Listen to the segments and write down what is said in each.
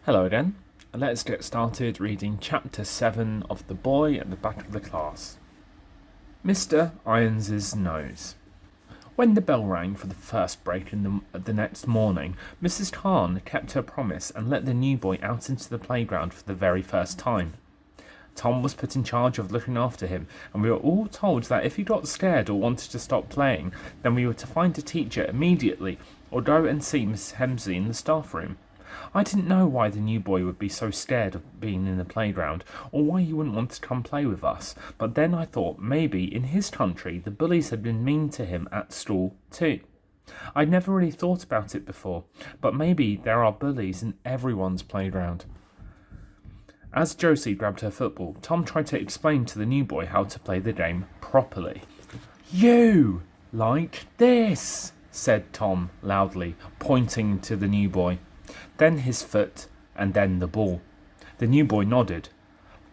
Hello again. Let's get started reading Chapter 7 of The Boy at the Back of the Class. Mr. Irons's Nose. When the bell rang for the first break in the next morning, Mrs. Khan kept her promise and let the new boy out into the playground for the very first time. Tom was put in charge of looking after him, and we were all told that if he got scared or wanted to stop playing, then we were to find a teacher immediately or go and see Miss Hemsley in the staff room. I didn't know why the new boy would be so scared of being in the playground, or why he wouldn't want to come play with us, but then I thought maybe in his country the bullies had been mean to him at school too. I'd never really thought about it before, but maybe there are bullies in everyone's playground. As Josie grabbed her football, Tom tried to explain to the new boy how to play the game properly. "You, like this," said Tom loudly, pointing to the new boy. Then his foot, and then the ball. The new boy nodded.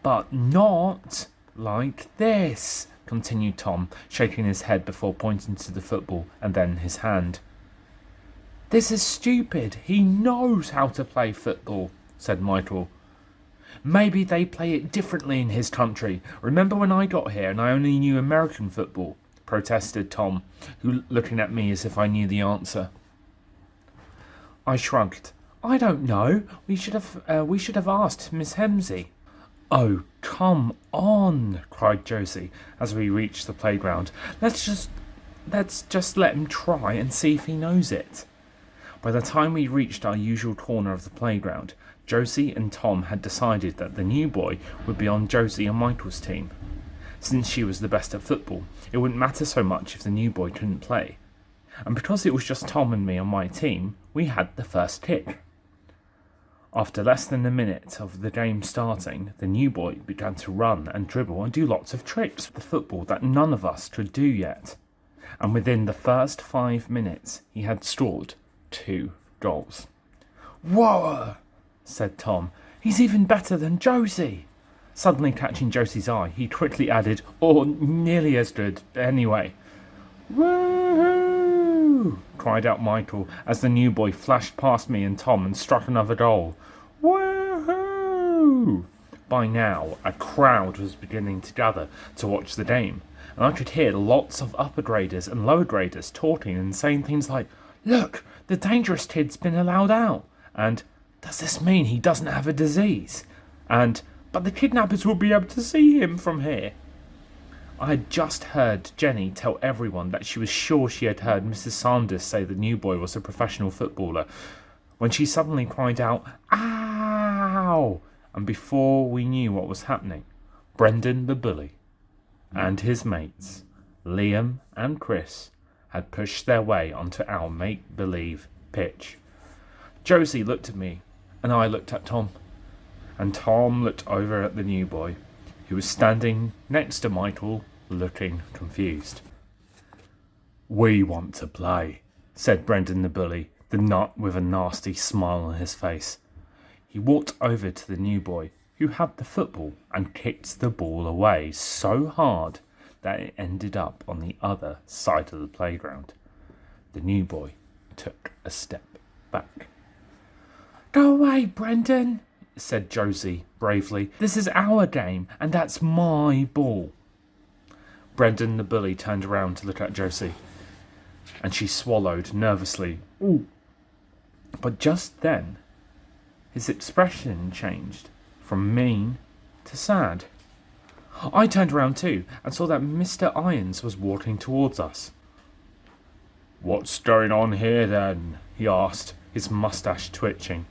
"But not like this," continued Tom, shaking his head before pointing to the football and then his hand. "This is stupid. He knows how to play football," said Michael. "Maybe they play it differently in his country. Remember when I got here and I only knew American football?" protested Tom, looking at me as if I knew the answer. I shrugged. "I don't know. We should have asked Miss Hemsley." "Oh, come on," cried Josie as we reached the playground. Let's just let him try and see if he knows it." By the time we reached our usual corner of the playground, Josie and Tom had decided that the new boy would be on Josie and Michael's team. Since she was the best at football, it wouldn't matter so much if the new boy couldn't play. And because it was just Tom and me on my team, we had the first kick. After less than a minute of the game starting, the new boy began to run and dribble and do lots of tricks with the football that none of us could do yet. And within the first 5 minutes, he had scored 2 goals. "Whoa!" said Tom. "He's even better than Josie." Suddenly catching Josie's eye, he quickly added, "Or nearly as good, anyway." "Woohoo!" cried out Michael as the new boy flashed past me and Tom and struck another goal. "Woohoo!" By now, a crowd was beginning to gather to watch the game, and I could hear lots of upper graders and lower graders talking and saying things like, "Look, the dangerous kid's been allowed out," and "Does this mean he doesn't have a disease?" and "But the kidnappers will be able to see him from here." I had just heard Jenny tell everyone that she was sure she had heard Mrs. Sanders say the new boy was a professional footballer, when she suddenly cried out, "Ow!" And before we knew what was happening, Brendan the bully and his mates, Liam and Chris, had pushed their way onto our make-believe pitch. Josie looked at me, and I looked at Tom. And Tom looked over at the new boy, who was standing next to Michael, looking confused. "We want to play," said Brendan the bully, the nut with a nasty smile on his face. He walked over to the new boy, who had the football, and kicked the ball away so hard that it ended up on the other side of the playground. The new boy took a step back. "Go away, Brendan," said Josie bravely. "This is our game, and that's my ball." Brendan the bully turned around to look at Josie, and she swallowed nervously. "Ooh." But just then, his expression changed from mean to sad. I turned around too, and saw that Mr. Irons was walking towards us. "What's going on here then?" he asked, his moustache twitching.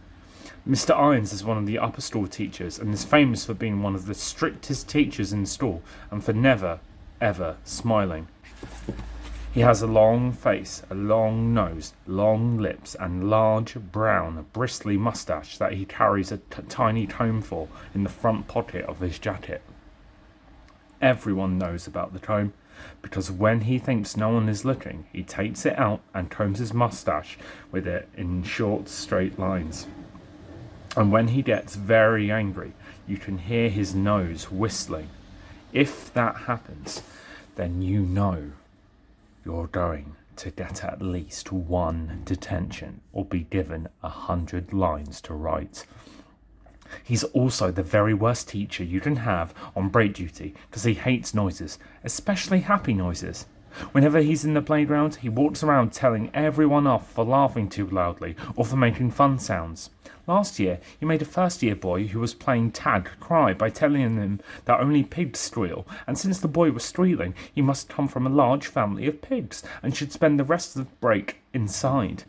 Mr. Irons is one of the upper school teachers and is famous for being one of the strictest teachers in school and for never, ever smiling. He has a long face, a long nose, long lips, and large, brown, bristly moustache that he carries a tiny comb for in the front pocket of his jacket. Everyone knows about the comb, because when he thinks no one is looking, he takes it out and combs his moustache with it in short, straight lines. And when he gets very angry, you can hear his nose whistling. If that happens, then you know you're going to get at least 1 detention or be given 100 lines to write. He's also the very worst teacher you can have on break duty because he hates noises, especially happy noises. Whenever he's in the playground, he walks around telling everyone off for laughing too loudly or for making fun sounds. Last year, he made a first-year boy who was playing tag cry by telling him that only pigs squeal, and since the boy was squealing, he must come from a large family of pigs and should spend the rest of the break inside.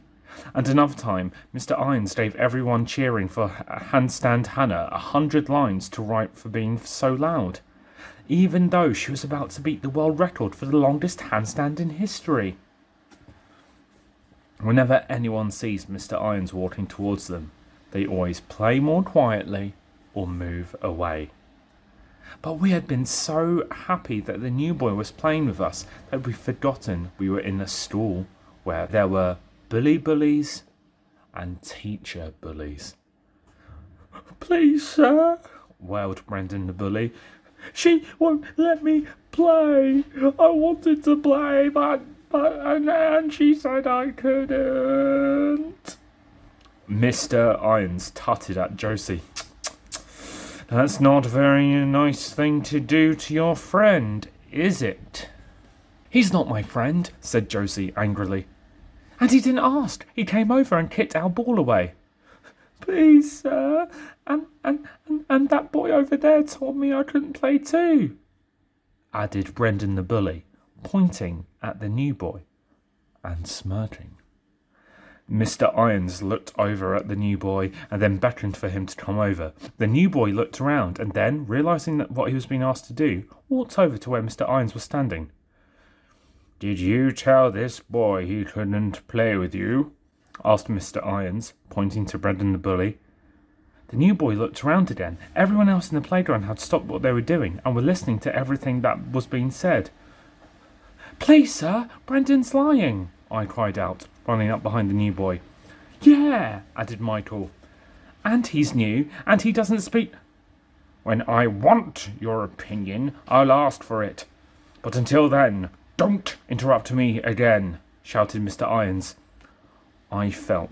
And another time, Mr. Irons gave everyone cheering for Handstand Hannah 100 lines to write for being so loud, even though she was about to beat the world record for the longest handstand in history. Whenever anyone sees Mr. Irons walking towards them, they always play more quietly or move away. But we had been so happy that the new boy was playing with us that we'd forgotten we were in a stall where there were bullies and teacher bullies. "Please, sir," wailed Brendan the bully. "She won't let me play. I wanted to play, but and she said I couldn't." Mr. Irons tutted at Josie. "That's not a very nice thing to do to your friend, is it?" "He's not my friend," said Josie angrily. "And he didn't ask. He came over and kicked our ball away." "Please, sir, and that boy over there told me I couldn't play too," added Brendan the bully, pointing at the new boy and smirking. Mr. Irons looked over at the new boy and then beckoned for him to come over. The new boy looked around and then, realising that what he was being asked to do, walked over to where Mr. Irons was standing. "Did you tell this boy he couldn't play with you?" asked Mr. Irons, pointing to Brendan the bully. The new boy looked around again. Everyone else in the playground had stopped what they were doing and were listening to everything that was being said. "Please, sir, Brendan's lying," I cried out, running up behind the new boy. "Yeah," added Michael. "And he's new, and he doesn't speak—" "When I want your opinion, I'll ask for it. But until then, don't interrupt me again," shouted Mr. Irons. I felt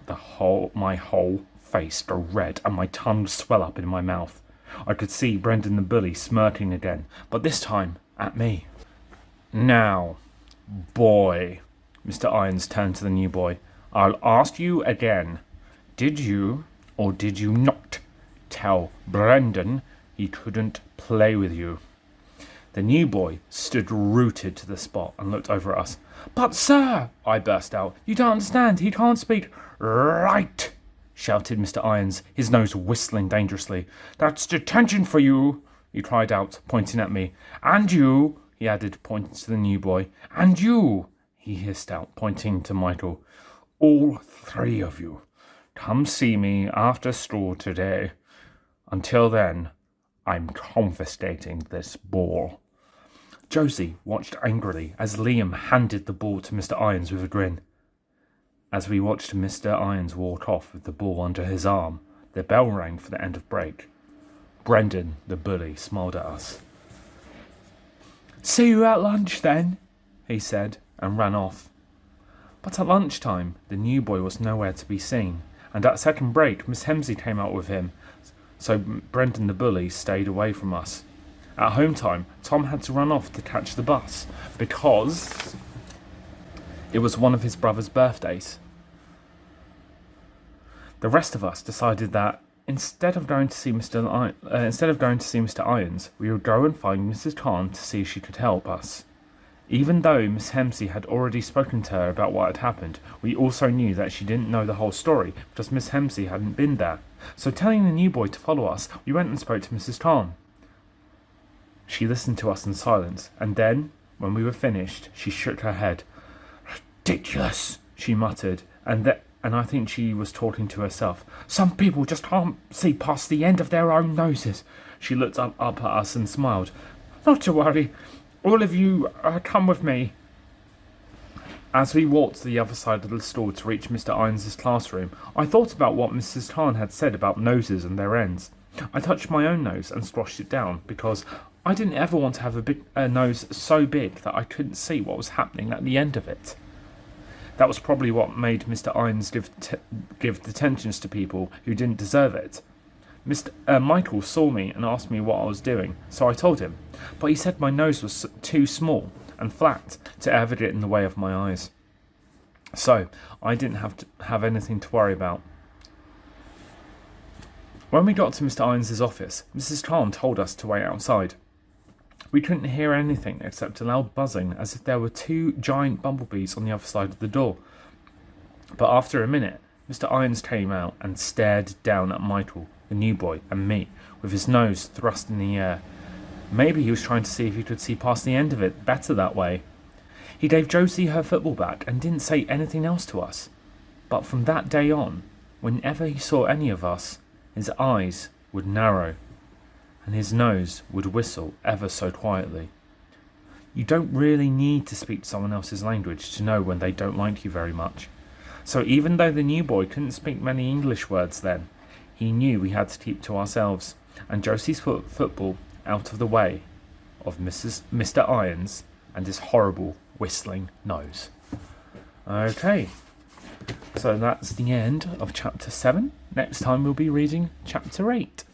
my whole face go red and my tongue swell up in my mouth. I could see Brendan the bully smirking again, but this time at me. "Now, boy," Mr. Irons turned to the new boy, "I'll ask you again. Did you, or did you not, tell Brendan he couldn't play with you?" The new boy stood rooted to the spot and looked over at us. "But, sir," I burst out, "you don't understand. He can't speak." "Right," shouted Mr. Irons, his nose whistling dangerously. "That's detention for you," he cried out, pointing at me. "And you," he added, pointing to the new boy. "And you," he hissed out, pointing to Michael. "All three of you. Come see me after school today. Until then, I'm confiscating this ball." Josie watched angrily as Liam handed the ball to Mr. Irons with a grin. As we watched Mr. Irons walk off with the ball under his arm, the bell rang for the end of break. Brendan, the bully, smiled at us. "See you at lunch then," he said, and ran off. But at lunchtime, the new boy was nowhere to be seen, and at second break, Miss Hemsley came out with him, so Brendan the bully stayed away from us. At home time, Tom had to run off to catch the bus because it was one of his brother's birthdays. The rest of us decided that instead of going to see Mr. Irons, we would go and find Mrs. Khan to see if she could help us. Even though Miss Hemsley had already spoken to her about what had happened, we also knew that she didn't know the whole story because Miss Hemsley hadn't been there. So telling the new boy to follow us, we went and spoke to Mrs. Khan. She listened to us in silence, and then, when we were finished, she shook her head. "Ridiculous," she muttered, and I think she was talking to herself. "Some people just can't see past the end of their own noses." She looked up at us and smiled. "Not to worry. All of you, come with me." As we walked to the other side of the store to reach Mr. Irons' classroom, I thought about what Mrs. Khan had said about noses and their ends. I touched my own nose and squashed it down because I didn't ever want to have a nose so big that I couldn't see what was happening at the end of it. That was probably what made Mr. Irons give detentions to people who didn't deserve it. Michael saw me and asked me what I was doing, so I told him, but he said my nose was too small and flat to ever get in the way of my eyes. So I didn't have anything to worry about. When we got to Mr. Irons's office, Mrs. Khan told us to wait outside. We couldn't hear anything except a loud buzzing, as if there were 2 giant bumblebees on the other side of the door. But after a minute, Mr. Irons came out and stared down at Michael, the new boy, and me, with his nose thrust in the air. Maybe he was trying to see if he could see past the end of it better that way. He gave Josie her football back and didn't say anything else to us. But from that day on, whenever he saw any of us, his eyes would narrow, and his nose would whistle ever so quietly. You don't really need to speak someone else's language to know when they don't like you very much. So even though the new boy couldn't speak many English words then, he knew we had to keep to ourselves, and Josie's football out of the way of Mr. Irons and his horrible whistling nose. Okay, so that's the end of chapter 7. Next time we'll be reading chapter 8.